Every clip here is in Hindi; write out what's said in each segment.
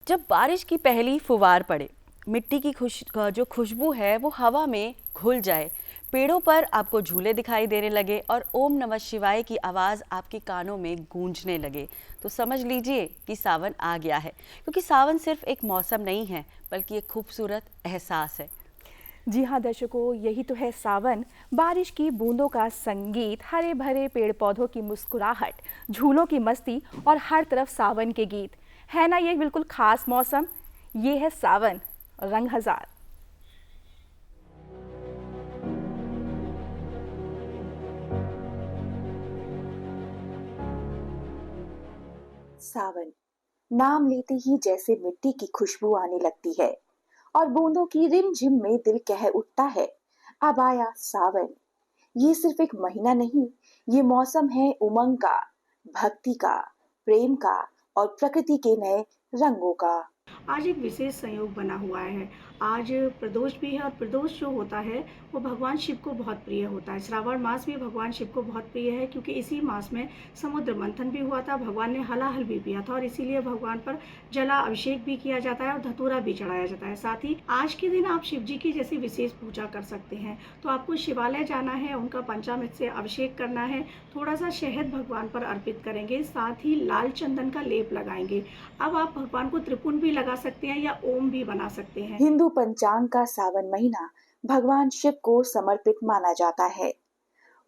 जब बारिश की पहली फुहार पड़े, मिट्टी की जो खुशबू है वो हवा में घुल जाए, पेड़ों पर आपको झूले दिखाई देने लगे और ओम नमः शिवाय की आवाज़ आपके कानों में गूंजने लगे, तो समझ लीजिए कि सावन आ गया है। क्योंकि सावन सिर्फ एक मौसम नहीं है, बल्कि एक खूबसूरत एहसास है। जी हाँ दर्शकों, यही तो है सावन। बारिश की बूंदों का संगीत, हरे भरे पेड़ पौधों की मुस्कुराहट, झूलों की मस्ती और हर तरफ सावन के गीत। है ना ये बिल्कुल खास मौसम। ये है सावन, रंग हजार। सावन नाम लेते ही जैसे मिट्टी की खुशबू आने लगती है और बूंदों की रिमझिम में दिल कह उठता है, अब आया सावन। ये सिर्फ एक महीना नहीं, ये मौसम है उमंग का, भक्ति का, प्रेम का और प्रकृति के नए रंगों का। आज एक विशेष संयोग बना हुआ है। आज प्रदोष भी है और प्रदोष जो होता है वो भगवान शिव को बहुत प्रिय होता है। श्रावण मास भी भगवान शिव को बहुत प्रिय है, क्योंकि इसी मास में समुद्र मंथन भी हुआ था, भगवान ने हलाहल भी पिया था और इसीलिए भगवान पर जला अभिषेक भी किया जाता है और धतूरा भी चढ़ाया जाता है। साथ ही आज के दिन आप शिव जी की जैसी विशेष पूजा कर सकते हैं। तो आपको शिवालय जाना है, उनका पंचामृत से अभिषेक करना है, थोड़ा सा शहद भगवान पर अर्पित करेंगे, साथ ही लाल चंदन का लेप लगाएंगे। अब आप भगवान को त्रिपुंड भी लगा सकते हैं या ओम भी बना सकते हैं। हिंदू पंचांग का सावन महीना भगवान शिव को समर्पित माना जाता है।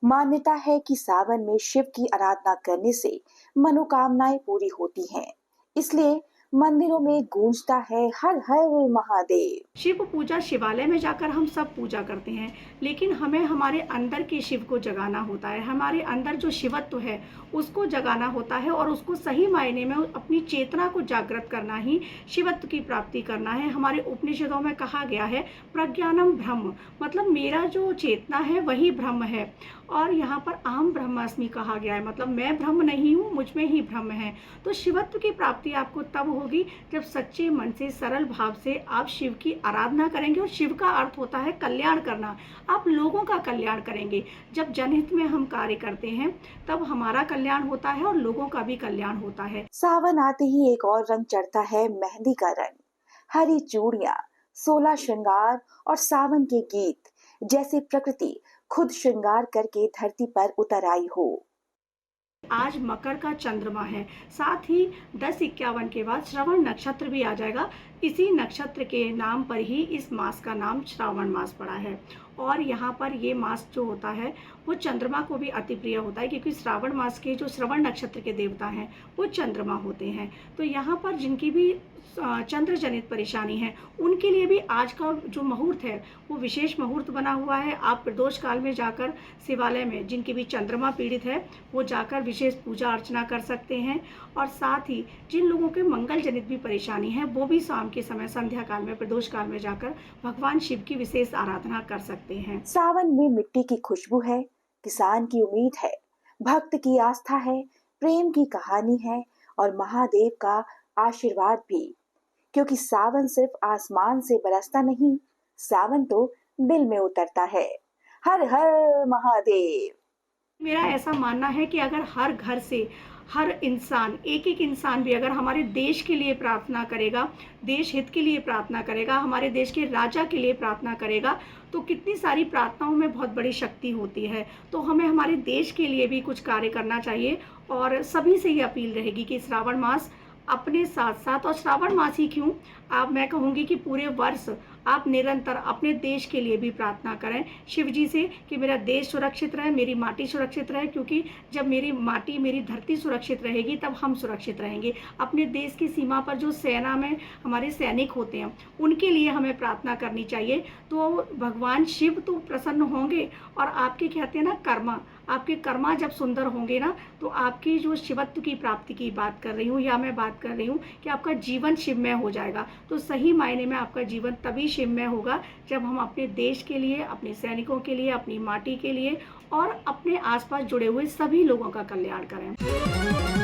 मान्यता है कि सावन में शिव की आराधना करने से मनोकामनाएं पूरी होती हैं। इसलिए मंदिरों में गूंजता है हर हर महादेव। शिव पूजा शिवालय में जाकर हम सब पूजा करते हैं, लेकिन हमें हमारे अंदर के शिव को जगाना होता है। हमारे अंदर जो शिवत्व है उसको जगाना होता है और उसको सही मायने में अपनी चेतना को जागृत करना ही शिवत्व की प्राप्ति करना है। हमारे उपनिषदों में कहा गया है प्रज्ञानम ब्रह्म, मतलब मेरा जो चेतना है वही ब्रह्म है। और यहाँ पर अहम ब्रह्मास्मि कहा गया है, मतलब मैं ब्रह्म नहीं हूँ, मुझ में ही ब्रह्म है। तो शिवत्व की प्राप्ति आपको तब होगी जब सच्चे मन से, सरल भाव से आप शिव की आराधना करेंगे। और शिव का अर्थ होता है कल्याण करना। आप लोगों का कल्याण करेंगे। जब जनहित में हम कार्य करते हैं तब हमारा कल्याण होता है और लोगों का भी कल्याण होता है। सावन आते ही एक और रंग चढ़ता है, मेहंदी का रंग। हरी चूड़ियां, 16 श्रृंगार और सावन के गीत, जैसे प्रकृति खुद श्रृंगार करके धरती पर उतर आई हो। आज मकर का चंद्रमा है, साथ ही 10:51 के बाद श्रवण नक्षत्र भी आ जाएगा। इसी नक्षत्र के नाम पर ही इस मास का नाम श्रावण मास पड़ा है। और यहाँ पर ये मास जो होता है वो चंद्रमा को भी अति प्रिय होता है, क्योंकि श्रावण मास के जो श्रवण नक्षत्र के देवता हैं वो चंद्रमा होते हैं। तो यहाँ पर जिनकी भी चंद्र जनित परेशानी है उनके लिए भी आज का जो मुहूर्त है वो विशेष मुहूर्त बना हुआ है। आप प्रदोष काल में जाकर शिवालय में, जिनकी भी चंद्रमा पीड़ित है, वो जाकर विशेष पूजा अर्चना कर सकते हैं। और साथ ही जिन लोगों के मंगल जनित भी परेशानी है वो भी शाम के समय संध्या काल में, प्रदोष काल में जाकर भगवान शिव की विशेष आराधना कर सकते हैं। सावन में मिट्टी की खुशबू है, किसान की उम्मीद है, भक्त की आस्था है, प्रेम की कहानी है और महादेव का आशीर्वाद भी। क्योंकि सावन सिर्फ आसमान से बरसता नहीं, सावन तो दिल में उतरता है। हर हर महादेव। मेरा ऐसा मानना है कि अगर हर घर से हर इंसान, एक एक इंसान भी अगर हमारे देश के लिए प्रार्थना करेगा, देश हित के लिए प्रार्थना करेगा, हमारे देश के राजा के लिए प्रार्थना करेगा, तो कितनी सारी प्रार्थनाओं में बहुत बड़ी शक्ति होती है। तो हमें हमारे देश के लिए भी कुछ कार्य करना चाहिए। और सभी से ये अपील रहेगी कि श्रावण मास अपने साथ साथ, और श्रावण मास ही क्यों, आप, मैं कहूँगी कि पूरे वर्ष आप निरंतर अपने देश के लिए भी प्रार्थना करें शिव जी से कि मेरा देश सुरक्षित रहे, मेरी माटी सुरक्षित रहे। क्योंकि जब मेरी माटी, मेरी धरती सुरक्षित रहेगी तब हम सुरक्षित रहेंगे। अपने देश की सीमा पर जो सेना में हमारे सैनिक होते हैं उनके लिए हमें प्रार्थना करनी चाहिए। तो भगवान शिव तो प्रसन्न होंगे और आपके, कहते हैं ना, कर्मा, आपके कर्मा जब सुंदर होंगे ना, तो आपकी जो शिवत्व की प्राप्ति की बात कर रही हूँ, या मैं बात कर रही हूँ कि आपका जीवन शिवमय हो जाएगा। तो सही मायने में आपका जीवन तभी शिवमय होगा जब हम अपने देश के लिए, अपने सैनिकों के लिए, अपनी माटी के लिए और अपने आसपास जुड़े हुए सभी लोगों का कल्याण करें।